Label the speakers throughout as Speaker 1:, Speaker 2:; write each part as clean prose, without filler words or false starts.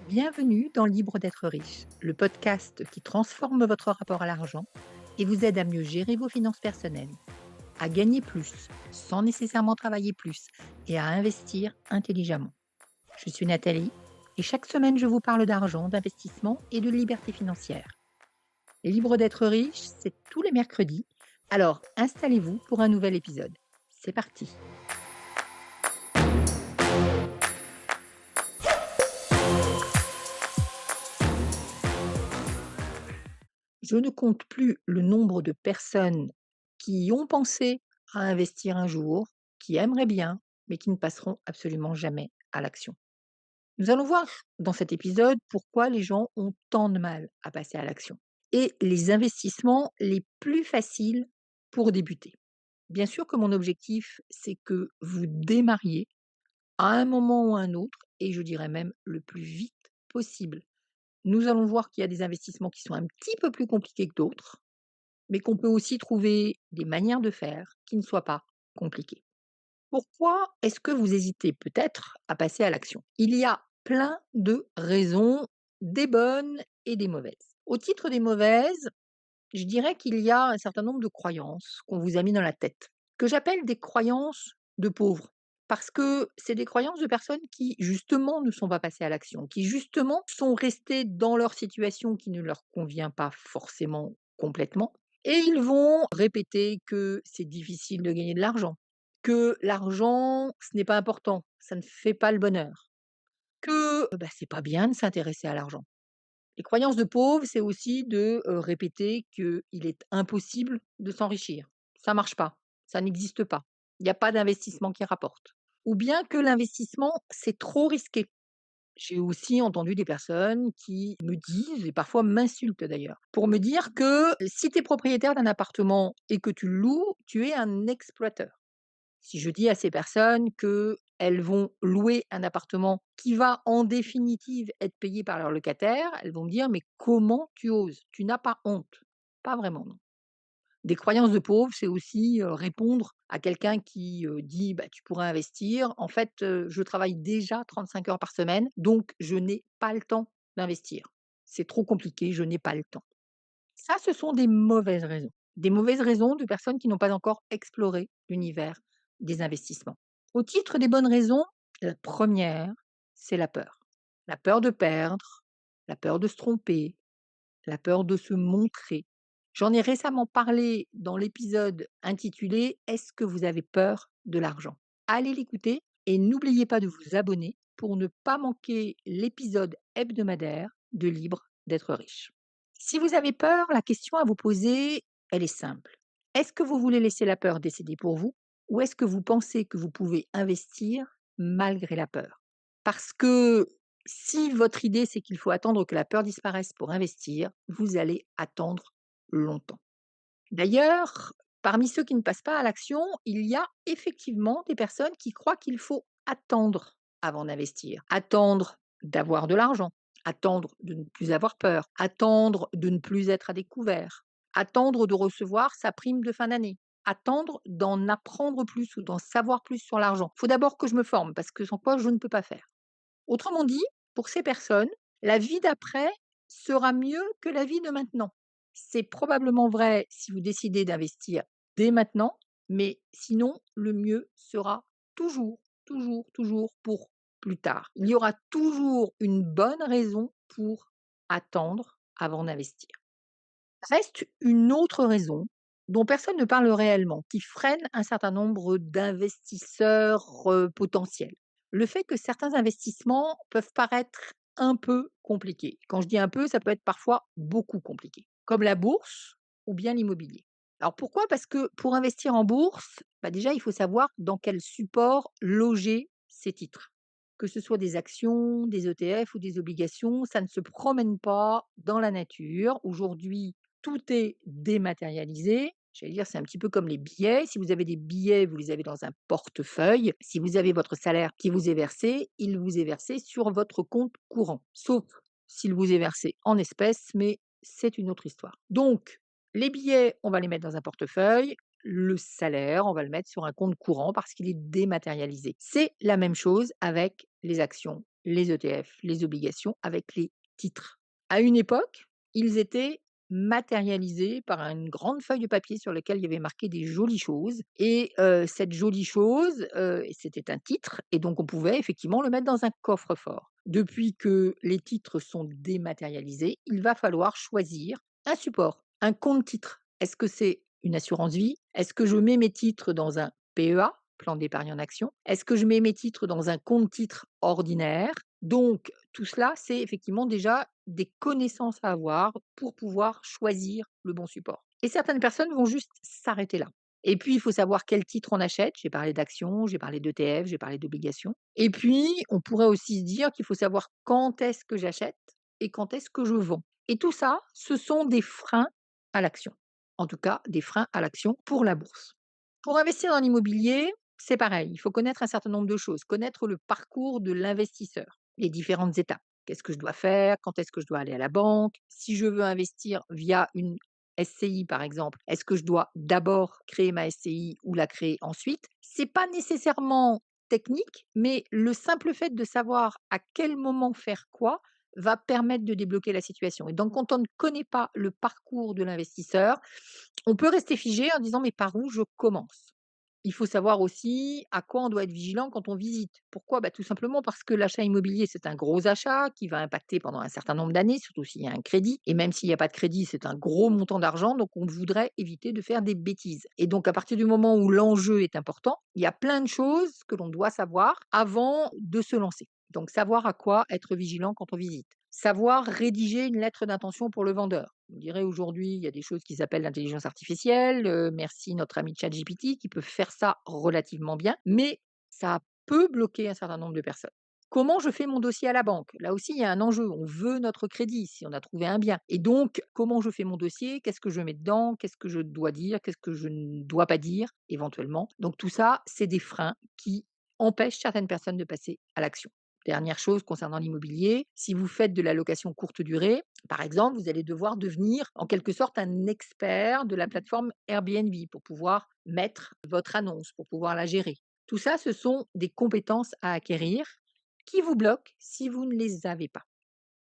Speaker 1: Bienvenue dans Libre d'être riche, le podcast qui transforme votre rapport à l'argent et vous aide à mieux gérer vos finances personnelles, à gagner plus sans nécessairement travailler plus et à investir intelligemment. Je suis Nathalie et chaque semaine je vous parle d'argent, d'investissement et de liberté financière. Libre d'être riche, c'est tous les mercredis, alors installez-vous pour un nouvel épisode. C'est parti. Je ne compte plus le nombre de personnes qui ont pensé à investir un jour, qui aimeraient bien, mais qui ne passeront absolument jamais à l'action. Nous allons voir dans cet épisode pourquoi les gens ont tant de mal à passer à l'action et les investissements les plus faciles pour débuter. Bien sûr que mon objectif, c'est que vous démarriez à un moment ou à un autre, et je dirais même le plus vite possible. Nous allons voir qu'il y a des investissements qui sont un petit peu plus compliqués que d'autres, mais qu'on peut aussi trouver des manières de faire qui ne soient pas compliquées. Pourquoi est-ce que vous hésitez peut-être à passer à l'action? Il y a plein de raisons, des bonnes et des mauvaises. Au titre des mauvaises, je dirais qu'il y a un certain nombre de croyances qu'on vous a mis dans la tête, que j'appelle des croyances de pauvres. Parce que c'est des croyances de personnes qui, justement, ne sont pas passées à l'action, qui, justement, sont restées dans leur situation qui ne leur convient pas forcément complètement. Et ils vont répéter que c'est difficile de gagner de l'argent, que l'argent, ce n'est pas important, ça ne fait pas le bonheur, que c'est pas bien de s'intéresser à l'argent. Les croyances de pauvres, c'est aussi de, répéter qu'il est impossible de s'enrichir. Ça marche pas, ça n'existe pas. Il n'y a pas d'investissement qui rapporte. Ou bien que l'investissement, c'est trop risqué. J'ai aussi entendu des personnes qui me disent, et parfois m'insultent d'ailleurs, pour me dire que si tu es propriétaire d'un appartement et que tu le loues, tu es un exploiteur. Si je dis à ces personnes qu'elles vont louer un appartement qui va en définitive être payé par leur locataire, elles vont me dire: «Mais comment tu oses? Tu n'as pas honte?» Pas vraiment, non. Des croyances de pauvres, c'est aussi, répondre à quelqu'un qui, dit: «Bah, tu pourrais investir. En fait, je travaille déjà 35 heures par semaine, donc je n'ai pas le temps d'investir. C'est trop compliqué, je n'ai pas le temps». Ça, ce sont des mauvaises raisons. Des mauvaises raisons de personnes qui n'ont pas encore exploré l'univers des investissements. Au titre des bonnes raisons, la première, c'est la peur. La peur de perdre, la peur de se tromper, la peur de se montrer. J'en ai récemment parlé dans l'épisode intitulé «Est-ce que vous avez peur de l'argent?» Allez l'écouter et n'oubliez pas de vous abonner pour ne pas manquer l'épisode hebdomadaire de Libre d'être riche. Si vous avez peur, la question à vous poser, elle est simple. Est-ce que vous voulez laisser la peur décider pour vous ou est-ce que vous pensez que vous pouvez investir malgré la peur? Parce que si votre idée, c'est qu'il faut attendre que la peur disparaisse pour investir, vous allez attendre longtemps. D'ailleurs, parmi ceux qui ne passent pas à l'action, il y a effectivement des personnes qui croient qu'il faut attendre avant d'investir. Attendre d'avoir de l'argent, attendre de ne plus avoir peur, attendre de ne plus être à découvert, attendre de recevoir sa prime de fin d'année, attendre d'en apprendre plus ou d'en savoir plus sur l'argent. Il faut d'abord que je me forme parce que sans quoi je ne peux pas faire. Autrement dit, pour ces personnes, la vie d'après sera mieux que la vie de maintenant. C'est probablement vrai si vous décidez d'investir dès maintenant, mais sinon, le mieux sera toujours, toujours, toujours pour plus tard. Il y aura toujours une bonne raison pour attendre avant d'investir. Reste une autre raison dont personne ne parle réellement, qui freine un certain nombre d'investisseurs potentiels. Le fait que certains investissements peuvent paraître un peu compliqués. Quand je dis un peu, ça peut être parfois beaucoup compliqué, comme la bourse ou bien l'immobilier. Alors pourquoi? Parce que pour investir en bourse, déjà, il faut savoir dans quel support loger ces titres. Que ce soit des actions, des ETF ou des obligations, ça ne se promène pas dans la nature. Aujourd'hui, tout est dématérialisé. J'allais dire, c'est un petit peu comme les billets. Si vous avez des billets, vous les avez dans un portefeuille. Si vous avez votre salaire qui vous est versé, il vous est versé sur votre compte courant. Sauf s'il vous est versé en espèces, mais c'est une autre histoire. Donc, les billets, on va les mettre dans un portefeuille. Le salaire, on va le mettre sur un compte courant parce qu'il est dématérialisé. C'est la même chose avec les actions, les ETF, les obligations avec les titres. À une époque, ils étaient matérialisés par une grande feuille de papier sur laquelle il y avait marqué des jolies choses et cette jolie chose, c'était un titre et donc on pouvait effectivement le mettre dans un coffre-fort. Depuis que les titres sont dématérialisés, il va falloir choisir un support, un compte titre. Est-ce que c'est une assurance vie? Est-ce que je mets mes titres dans un PEA, plan d'épargne en action? Est-ce que je mets mes titres dans un compte titre ordinaire? Donc tout cela, c'est effectivement déjà des connaissances à avoir pour pouvoir choisir le bon support. Et certaines personnes vont juste s'arrêter là. Et puis, il faut savoir quel titre on achète. J'ai parlé d'actions, j'ai parlé d'ETF, j'ai parlé d'obligations. Et puis, on pourrait aussi se dire qu'il faut savoir quand est-ce que j'achète et quand est-ce que je vends. Et tout ça, ce sont des freins à l'action. En tout cas, des freins à l'action pour la bourse. Pour investir dans l'immobilier, c'est pareil, il faut connaître un certain nombre de choses, connaître le parcours de l'investisseur, les différentes étapes. Qu'est-ce que je dois faire? Quand est-ce que je dois aller à la banque? Si je veux investir via une SCI, par exemple, est-ce que je dois d'abord créer ma SCI ou la créer ensuite? C'est pas nécessairement technique, mais le simple fait de savoir à quel moment faire quoi va permettre de débloquer la situation. Et donc, quand on ne connaît pas le parcours de l'investisseur, on peut rester figé en disant: «Mais par où je commence?» Il faut savoir aussi à quoi on doit être vigilant quand on visite. Pourquoi? Tout simplement parce que l'achat immobilier, c'est un gros achat qui va impacter pendant un certain nombre d'années, surtout s'il y a un crédit et même s'il n'y a pas de crédit, c'est un gros montant d'argent, donc on voudrait éviter de faire des bêtises et donc à partir du moment où l'enjeu est important, il y a plein de choses que l'on doit savoir avant de se lancer. Donc savoir à quoi être vigilant quand on visite. Savoir rédiger une lettre d'intention pour le vendeur. Vous me direz aujourd'hui, il y a des choses qui s'appellent l'intelligence artificielle, merci notre ami ChatGPT qui peut faire ça relativement bien, mais ça peut bloquer un certain nombre de personnes. Comment je fais mon dossier à la banque? Là aussi, il y a un enjeu. On veut notre crédit si on a trouvé un bien. Et donc, comment je fais mon dossier? Qu'est-ce que je mets dedans? Qu'est-ce que je dois dire? Qu'est-ce que je ne dois pas dire éventuellement? Donc tout ça, c'est des freins qui empêchent certaines personnes de passer à l'action. Dernière chose concernant l'immobilier, si vous faites de la location courte durée, par exemple, vous allez devoir devenir en quelque sorte un expert de la plateforme Airbnb pour pouvoir mettre votre annonce, pour pouvoir la gérer. Tout ça, ce sont des compétences à acquérir qui vous bloquent si vous ne les avez pas.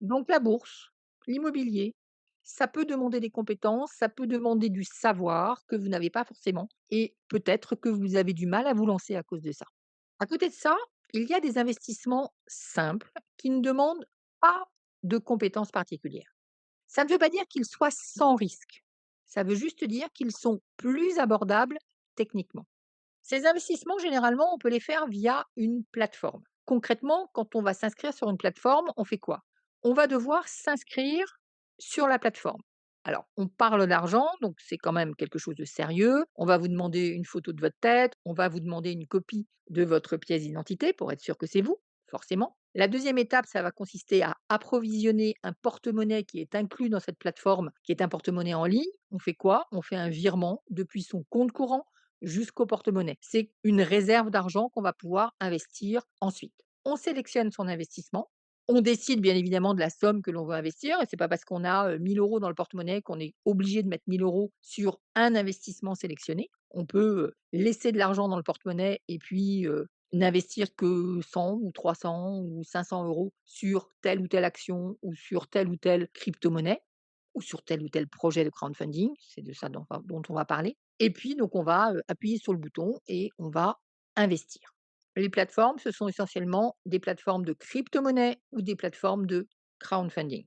Speaker 1: Donc la bourse, l'immobilier, ça peut demander des compétences, ça peut demander du savoir que vous n'avez pas forcément et peut-être que vous avez du mal à vous lancer à cause de ça. À côté de ça, il y a des investissements simples qui ne demandent pas de compétences particulières. Ça ne veut pas dire qu'ils soient sans risque. Ça veut juste dire qu'ils sont plus abordables techniquement. Ces investissements, généralement, on peut les faire via une plateforme. Concrètement, quand on va s'inscrire sur une plateforme, on fait quoi? On va devoir s'inscrire sur la plateforme. Alors, on parle d'argent, donc c'est quand même quelque chose de sérieux. On va vous demander une photo de votre tête, on va vous demander une copie de votre pièce d'identité pour être sûr que c'est vous, forcément. La deuxième étape, ça va consister à approvisionner un porte-monnaie qui est inclus dans cette plateforme, qui est un porte-monnaie en ligne. On fait quoi? On fait un virement depuis son compte courant jusqu'au porte-monnaie. C'est une réserve d'argent qu'on va pouvoir investir ensuite. On sélectionne son investissement. On décide bien évidemment de la somme que l'on veut investir et c'est pas parce qu'on a 1 000 € dans le porte-monnaie qu'on est obligé de mettre 1 000 € sur un investissement sélectionné. On peut laisser de l'argent dans le porte-monnaie et puis n'investir que 100 ou 300 ou 500 € sur telle ou telle action ou sur telle ou telle crypto-monnaie ou sur tel ou tel projet de crowdfunding, c'est de ça dont on va parler. Et puis donc on va, appuyer sur le bouton et on va investir. Les plateformes, ce sont essentiellement des plateformes de crypto-monnaie ou des plateformes de crowdfunding.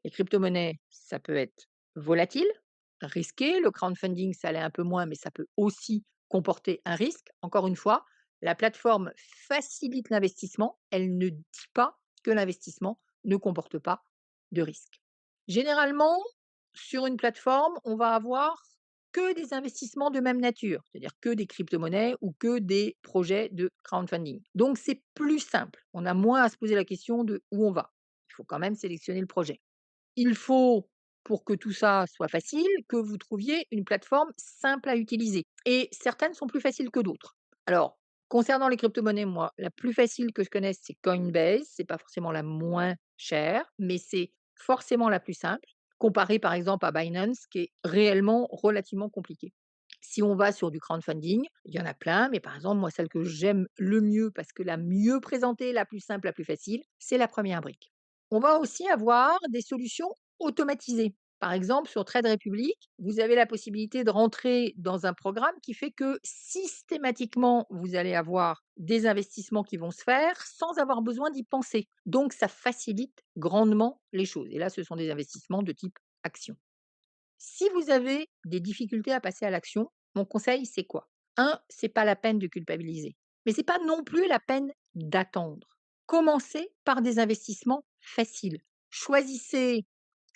Speaker 1: Les crypto-monnaies, ça peut être volatile, risqué, le crowdfunding, ça l'est un peu moins, mais ça peut aussi comporter un risque. Encore une fois, la plateforme facilite l'investissement, elle ne dit pas que l'investissement ne comporte pas de risque. Généralement, sur une plateforme, on va avoir que des investissements de même nature, c'est-à-dire que des crypto-monnaies ou que des projets de crowdfunding. Donc c'est plus simple. On a moins à se poser la question de où on va. Il faut quand même sélectionner le projet. Il faut, pour que tout ça soit facile, que vous trouviez une plateforme simple à utiliser. Et certaines sont plus faciles que d'autres. Alors, concernant les crypto-monnaies, moi, la plus facile que je connaisse, c'est Coinbase. C'est pas forcément la moins chère, mais c'est forcément la plus simple, comparée par exemple à Binance, qui est réellement relativement compliquée. Si on va sur du crowdfunding, il y en a plein, mais par exemple, moi, celle que j'aime le mieux parce que la mieux présentée, la plus simple, la plus facile, c'est la première brique. On va aussi avoir des solutions automatisées. Par exemple, sur Trade Republic, vous avez la possibilité de rentrer dans un programme qui fait que systématiquement, vous allez avoir des investissements qui vont se faire sans avoir besoin d'y penser. Donc, ça facilite grandement les choses. Et là, ce sont des investissements de type action. Si vous avez des difficultés à passer à l'action, mon conseil, c'est quoi? C'est pas la peine de culpabiliser, mais c'est pas non plus la peine d'attendre. Commencez par des investissements faciles. Choisissez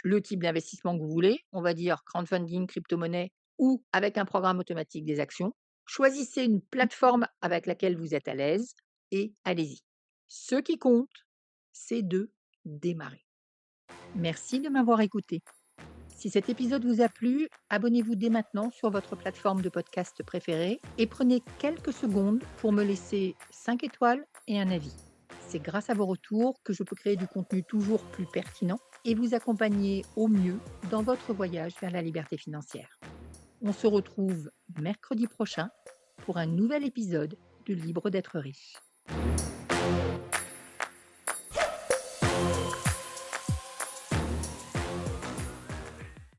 Speaker 1: le type d'investissement que vous voulez, on va dire crowdfunding, crypto-monnaie ou avec un programme automatique des actions. Choisissez une plateforme avec laquelle vous êtes à l'aise et allez-y. Ce qui compte, c'est de démarrer. Merci de m'avoir écouté. Si cet épisode vous a plu, abonnez-vous dès maintenant sur votre plateforme de podcast préférée et prenez quelques secondes pour me laisser 5 étoiles et un avis. C'est grâce à vos retours que je peux créer du contenu toujours plus pertinent et vous accompagner au mieux dans votre voyage vers la liberté financière. On se retrouve mercredi prochain pour un nouvel épisode de Libre d'être riche.